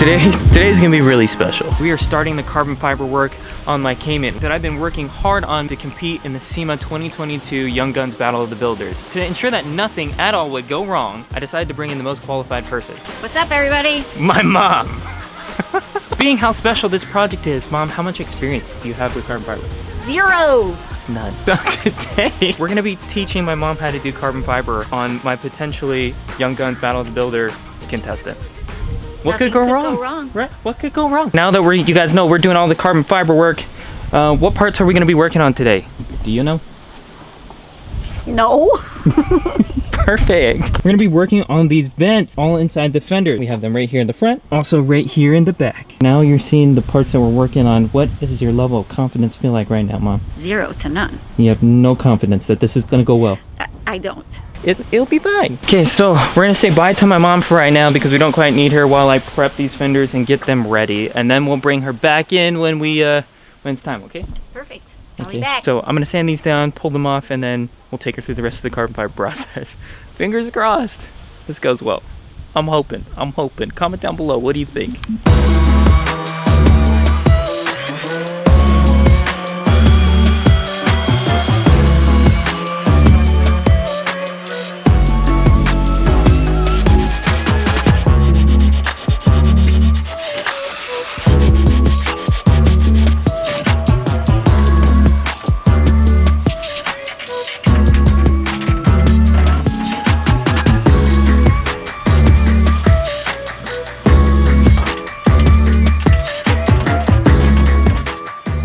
Today's gonna be really special. We are starting the carbon fiber work on my Cayman that I've been working hard on to compete in the SEMA 2022 Young Guns Battle of the Builders. To ensure that nothing at all would go wrong, I decided to bring in the most qualified person. What's up, everybody? My mom. Being how special this project is, Mom, how much experience do you have with carbon fiber? 0. None. Today, we're gonna be teaching my mom how to do carbon fiber on my potentially Young Guns Battle of the Builder contestant. What could go wrong? Right? What could go wrong? Now that you guys know we're doing all the carbon fiber work, what parts are we gonna be working on today? Do you know? No. Perfect. We're gonna be working on these vents all inside the fender. We have them right here in the front, also right here in the back. Now you're seeing the parts that we're working on. What does your level of confidence feel like right now, Mom? 0 to none. You have no confidence that this is gonna go well. I don't. It'll be fine. Okay, so we're gonna say bye to my mom for right now because we don't quite need her while I prep these fenders and get them ready, and then we'll bring her back in when it's time. Okay? Perfect. I'll be back. So I'm gonna sand these down, pull them off, and then we'll take her through the rest of the carbon fiber process. Fingers crossed. This goes well. I'm hoping. Comment down below. What do you think?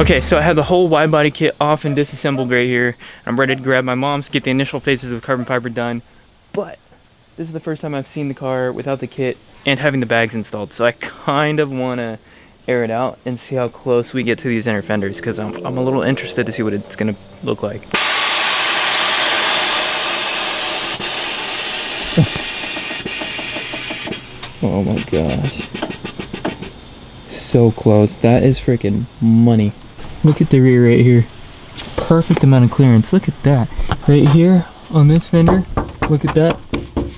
Okay, so I have the whole wide body kit off and disassembled right here. I'm ready to grab my mom's, get the initial phases of carbon fiber done. But this is the first time I've seen the car without the kit and having the bags installed. So I kind of want to air it out and see how close we get to these inner fenders because I'm a little interested to see what it's going to look like. Oh my gosh. So close. That is freaking money. Look at the rear right here. Perfect amount of clearance. Look at that. Right here on this fender. Look at that.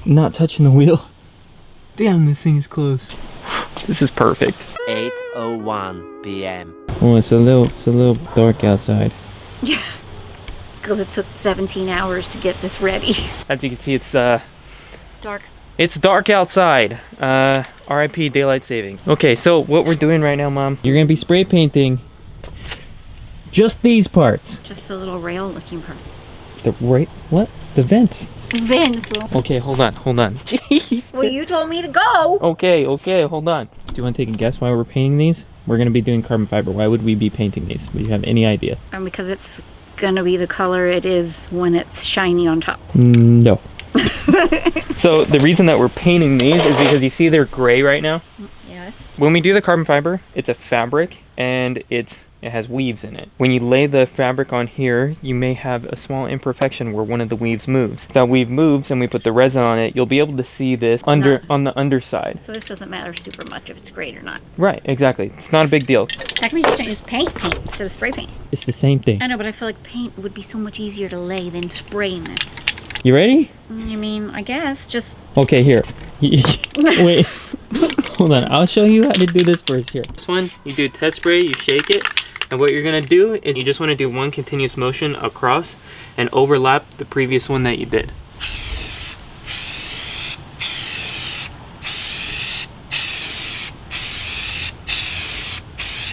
Not touching the wheel. Damn, this thing is close. This is perfect. 8:01 p.m. Oh, it's a little dark outside. Yeah. Because it took 17 hours to get this ready. As you can see, it's dark. It's dark outside. RIP daylight saving. Okay, so what we're doing right now, Mom, you're gonna be spray painting just these parts. Just the little rail looking part. What? The vents. Vents. Okay, hold on. Jeez. Well, you told me to go. Okay, hold on. Do you want to take a guess why we're painting these? We're gonna be doing carbon fiber. Why would we be painting these? Do you have any idea? Because it's gonna be the color it is when it's shiny on top. No. So the reason that we're painting these is because you see they're gray right now. Yes. When we do the carbon fiber, it's a fabric and it has weaves in it. When you lay the fabric on here, you may have a small imperfection where one of the weaves moves. If that weave moves and we put the resin on it, you'll be able to see this on the underside. So this doesn't matter super much if it's grayed or not. Right, exactly. It's not a big deal. How can we just use paint instead of spray paint? It's the same thing. I know, but I feel like paint would be so much easier to lay than spraying this. You ready? I mean, I guess, just... Okay, here. Wait. Hold on, I'll show you how to do this first here. This one, you do test spray, you shake it, and what you're gonna do is you just wanna do one continuous motion across and overlap the previous one that you did.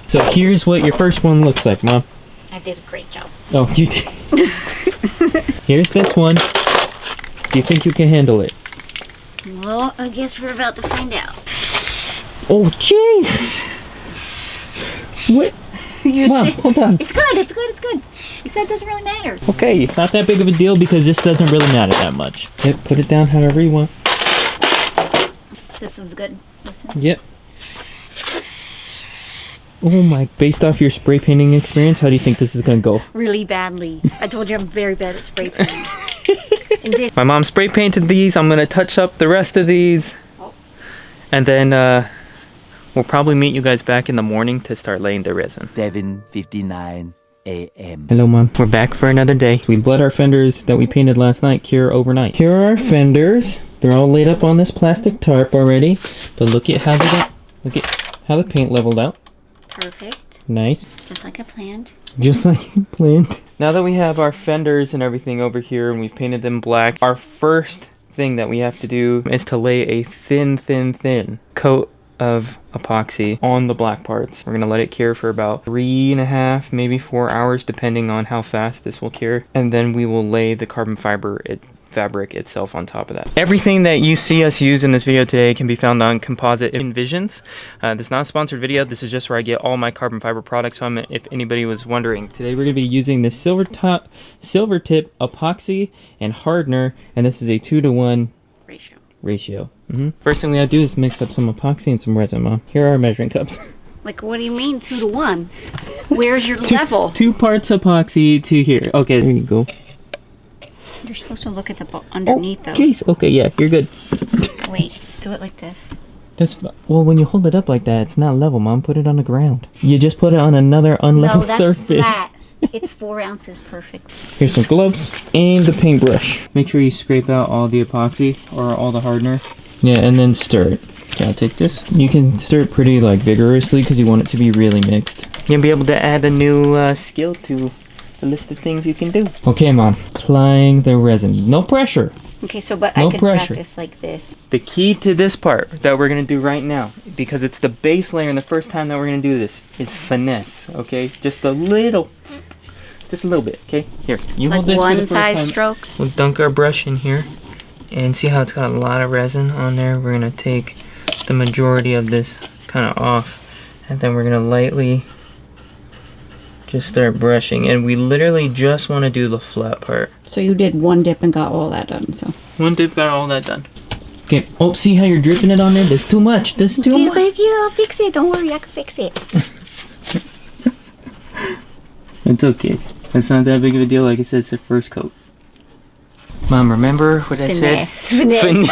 So here's what your first one looks like, Mom. I did a great job. Oh, you did. Here's this one. Do you think you can handle it? Well, I guess we're about to find out. Oh, jeez! What? Mom, hold on. It's good. You said it doesn't really matter. Okay, not that big of a deal because this doesn't really matter that much. Yep, put it down however you want. This is good. Yep. Oh my, based off your spray painting experience, how do you think this is gonna go? Really badly. I told you I'm very bad at spray painting. My mom spray painted these. I'm gonna touch up the rest of these. Oh. And then we'll probably meet you guys back in the morning to start laying the resin. 7:59 a.m. Hello, Mom. We're back for another day. We let our fenders that we painted last night cure overnight. Here are our fenders. They're all laid up on this plastic tarp already. But look at how they got Look at how the paint leveled out. Perfect. Nice. Just like I planned. Just like you planned. Now that we have our fenders and everything over here and we've painted them black, our first thing that we have to do is to lay a thin coat of epoxy on the black parts. We're gonna let it cure for about 3.5, maybe 4 hours, depending on how fast this will cure. And then we will lay the carbon fiber fabric itself on top of that. Everything that you see us use in this video today can be found on Composite Envisions. This is not a sponsored video. This is just where I get all my carbon fiber products from, if anybody was wondering. Today we're going to be using this silver tip epoxy and hardener, and this is a 2-to-1 ratio. First thing we gotta do is mix up some epoxy and some resin, Mom. Here are our measuring cups. Like, what do you mean 2-to-1? Where's your level? 2 parts epoxy to here. Okay, there you go. You're supposed to look at the underneath, though. Jeez. Okay, yeah, you're good. Wait, do it like this. Well, when you hold it up like that, it's not level, Mom. Put it on the ground. You just put it on another unlevel surface. No, that's flat. It's 4 ounces, perfect. Here's some gloves and the paintbrush. Make sure you scrape out all the epoxy or all the hardener. Yeah, and then stir it. Okay, I'll take this. You can stir it pretty vigorously because you want it to be really mixed. You'll be able to add a new skill to the list of things you can do. Okay, Mom. Applying the resin. No pressure. Okay, so but No I could pressure. practice like this. The key to this part that we're going to do right now, because it's the base layer and the first time that we're going to do this, is finesse, okay? Just a little bit, okay? Here, you Like hold this for the one first size time. stroke? We'll dunk our brush in here, and see how it's got a lot of resin on there. We're going to take the majority of this kind of off, and then we're going to lightly just start brushing, and we literally just want to do the flat part. So you did one dip and got all that done, so. One dip, got all that done. Okay, oh, see how you're dripping it on there? There's too much, there's too much. Yeah, I'll fix it, don't worry, I can fix it. It's okay. It's not that big of a deal. Like I said, it's the first coat. Mom, remember what I said? Finesse.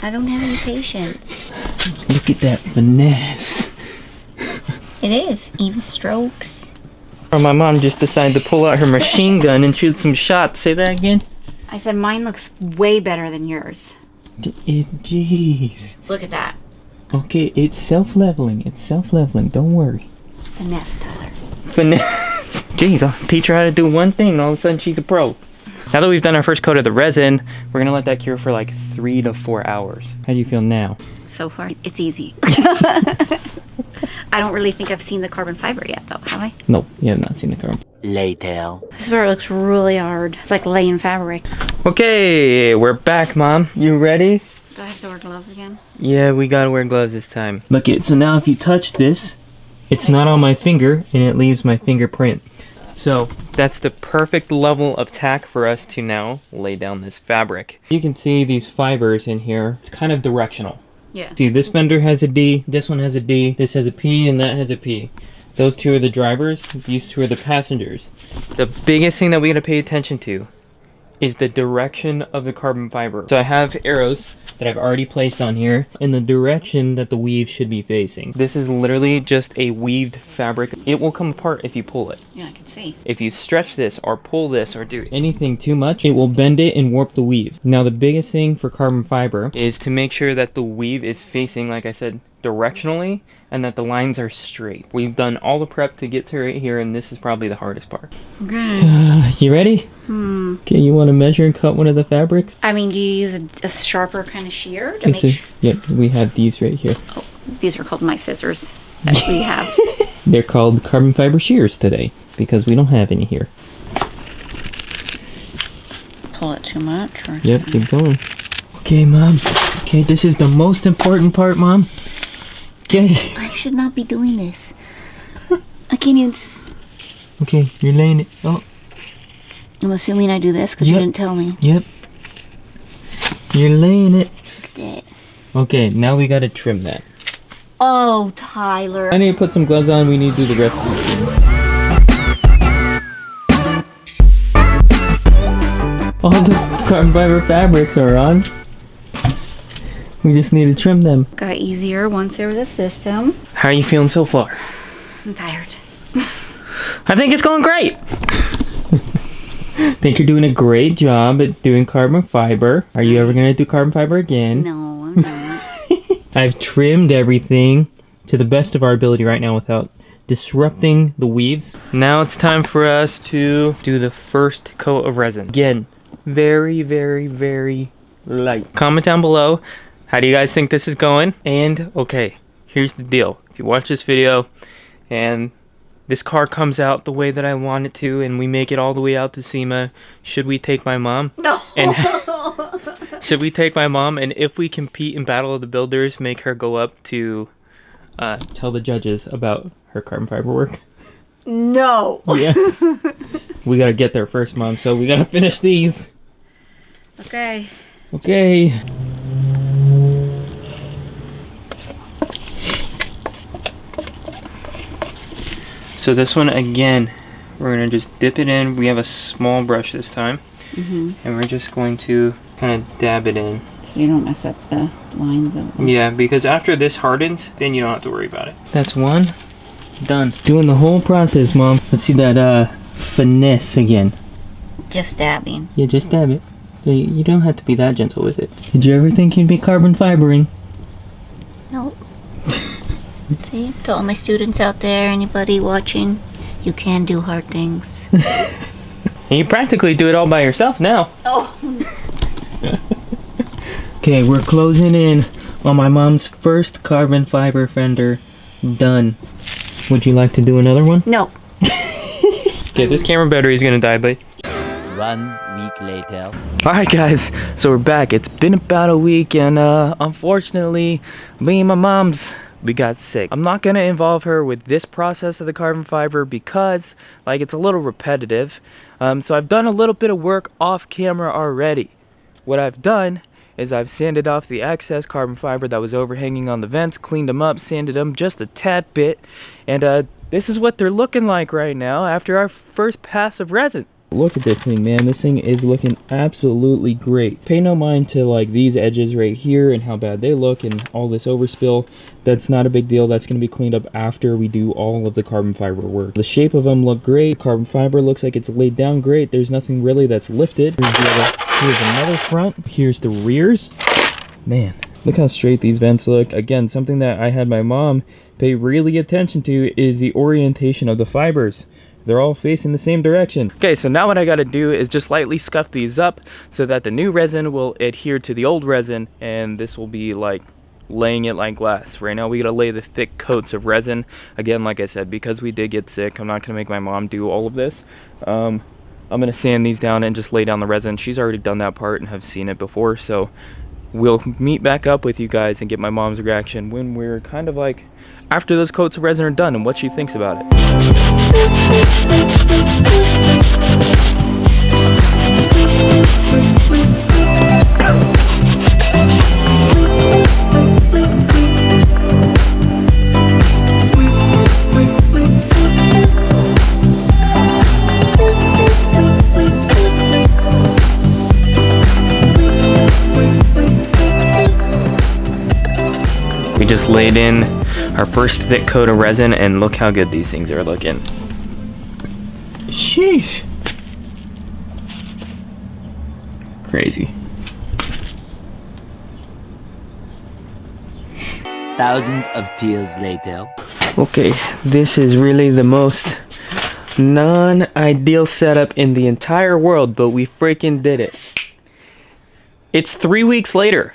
I don't have any patience. Look at that finesse. It is. Even strokes. Or my mom just decided to pull out her machine gun and shoot some shots. Say that again? I said mine looks way better than yours. Jeez. Look at that. Okay, it's self-leveling. It's self-leveling. Don't worry. Finesse, Tyler. Finesse. Jeez, I'll teach her how to do one thing and all of a sudden she's a pro. Now that we've done our first coat of the resin, we're going to let that cure for 3 to 4 hours. How do you feel now? So far, it's easy. I don't really think I've seen the carbon fiber yet, though, have I? No, you have not seen the carbon. Later. This is where it looks really hard. It's like laying fabric. Okay, we're back, Mom. You ready? Do I have to wear gloves again? Yeah, we gotta wear gloves this time. Look it, so now if you touch this, it's not on my finger and it leaves my fingerprint. So that's the perfect level of tack for us to now lay down this fabric. You can see these fibers in here. It's kind of directional. Yeah. See, this fender has a D, this one has a D, this has a P, and that has a P. Those two are the drivers, these two are the passengers. The biggest thing that we gotta pay attention to is the direction of the carbon fiber. So I have arrows that I've already placed on here in the direction that the weave should be facing. This is literally just a weaved fabric. It will come apart if you pull it. Yeah, I can see. If you stretch this or pull this or do anything too much, it will bend it and warp the weave. Now the biggest thing for carbon fiber is to make sure that the weave is facing, like I said, directionally, and that the lines are straight. We've done all the prep to get to right here, and this is probably the hardest part. Okay. You ready? Okay, you want to measure and cut one of the fabrics? I mean, do you use a sharper kind of shear to make sure? Yep, we have these right here. Oh, these are called my scissors that we have. They're called carbon fiber shears today, because we don't have any here. Pull it too much? Or Yep, keep going. Okay, Mom. Okay, this is the most important part, Mom. Okay. I should not be doing this. I can't even... Okay, you're laying it. Oh. I'm assuming I do this because you didn't tell me. Yep. You're laying it. Look at that. Okay, now we gotta trim that. Oh, Tyler. I need to put some gloves on. We need to do the rest of the thing. All the carbon fiber fabrics are on. We just need to trim them. Got easier once there was a system. How are you feeling so far? I'm tired. I think it's going great. I think you're doing a great job at doing carbon fiber. Are you ever going to do carbon fiber again? No, I'm not. I've trimmed everything. to the best of our ability right now without disrupting the weaves. Now it's time for us to do the first coat of resin. Again, very, very, very light. Comment down below, how do you guys think this is going? And okay, here's the deal. If you watch this video and this car comes out the way that I want it to and we make it all the way out to SEMA, should we take my mom? No. And should we take my mom, and if we compete in Battle of the Builders, make her go up to tell the judges about her carbon fiber work? No. Yeah. We gotta get there first, Mom, so we gotta finish these. Okay. Okay. So this one, again, we're gonna just dip it in. We have a small brush this time. And we're just going to kind of dab it in. So you don't mess up the lines of them. Yeah, because after this hardens, then you don't have to worry about it. That's one. Done. Doing the whole process, Mom. Let's see that finesse again. Just dabbing. Yeah, just dab it. You don't have to be that gentle with it. Did you ever think you'd be carbon fibering? Nope. See, to all my students out there, anybody watching, you can do hard things. You practically do it all by yourself now. Oh. Okay, we're closing in on my mom's first carbon fiber fender done. Would you like to do another one? No. Okay, this camera battery is gonna die, but 1 week later. alright guys, so we're back. It's been about a week and unfortunately me and my mom's, we got sick. I'm not gonna involve her with this process of the carbon fiber because like it's a little repetitive. So I've done a little bit of work off camera already. What I've done is I've sanded off the excess carbon fiber that was overhanging on the vents, cleaned them up, sanded them just a tad bit, and this is what they're looking like right now after our first pass of resin. Look at this thing, man. This thing is looking absolutely great. Pay no mind to like these edges right here and how bad they look and all this overspill. That's not a big deal. That's going to be cleaned up after we do all of the carbon fiber work. The shape of them look great. Carbon fiber looks like it's laid down great. There's nothing really that's lifted. Here's another front. Here's the rears. Man, look how straight these vents look. Again, something that I had my mom pay really attention to is the orientation of the fibers. They're all facing the same direction. Okay, so now what I gotta do is just lightly scuff these up so that the new resin will adhere to the old resin, and this will be like laying it like glass. Right now we gotta lay the thick coats of resin. Again, like I said, because we did get sick, I'm not gonna make my mom do all of this. I'm gonna sand these down and just lay down the resin. She's already done that part and have seen it before, so we'll meet back up with you guys and get my mom's reaction when we're kind of like after those coats of resin are done and what she thinks about it. We just laid in our first thick coat of resin and look how good these things are looking. Sheesh. Crazy. Thousands of tears later. Okay, this is really the most non-ideal setup in the entire world, but we freaking did it. It's 3 weeks later.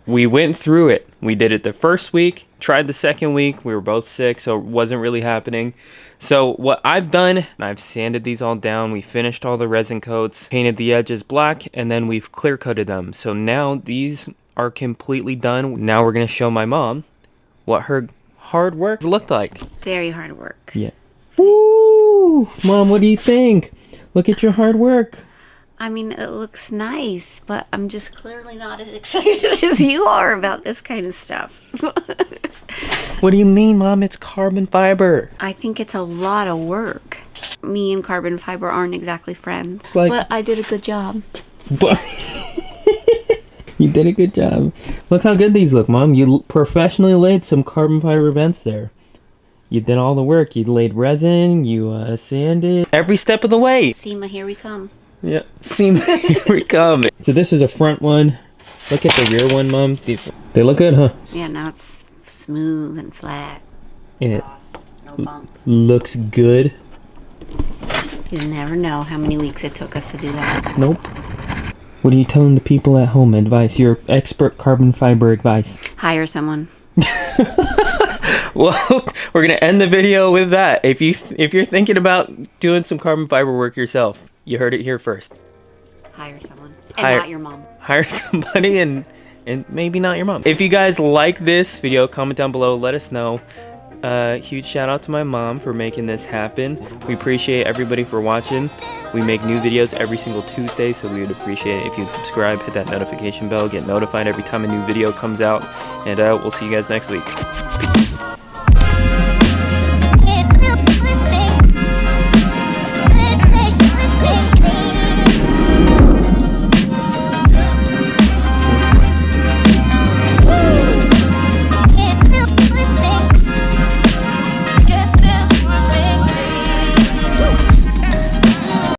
We went through it. We did it the first week, tried the second week. We were both sick, so it wasn't really happening. So what I've done, I've sanded these all down. We finished all the resin coats, painted the edges black, and then we've clear coated them. So now these are completely done. Now we're gonna show my mom what her hard work looked like. Very hard work. Yeah. Woo! Mom, what do you think? Look at your hard work. I mean, it looks nice, but I'm just clearly not as excited as you are about this kind of stuff. What do you mean, Mom? It's carbon fiber. I think it's a lot of work. Me and carbon fiber aren't exactly friends. It's like, but I did a good job. But you did a good job. Look how good these look, Mom. You professionally laid some carbon fiber vents there. You did all the work. You laid resin, you sanded every step of the way. SEMA, here we come. Yeah, SEMA, here we come. So this is a front one. Look at the rear one, Mom. They look good, huh? Yeah, now it's smooth and flat. And Soft, no bumps. it looks good. You never know how many weeks it took us to do that. Nope. What are you telling the people at home? Advice, your expert carbon fiber advice. Hire someone. Well, we're gonna end the video with that. If you're thinking about doing some carbon fiber work yourself, you heard it here first. Hire someone. And not your mom. Hire somebody and maybe not your mom. If you guys like this video, comment down below, let us know. Huge shout out to my mom for making this happen. We appreciate everybody for watching. We make new videos every single Tuesday, so we would appreciate it if you'd subscribe, hit that notification bell, get notified every time a new video comes out, and we'll see you guys next week. Peace.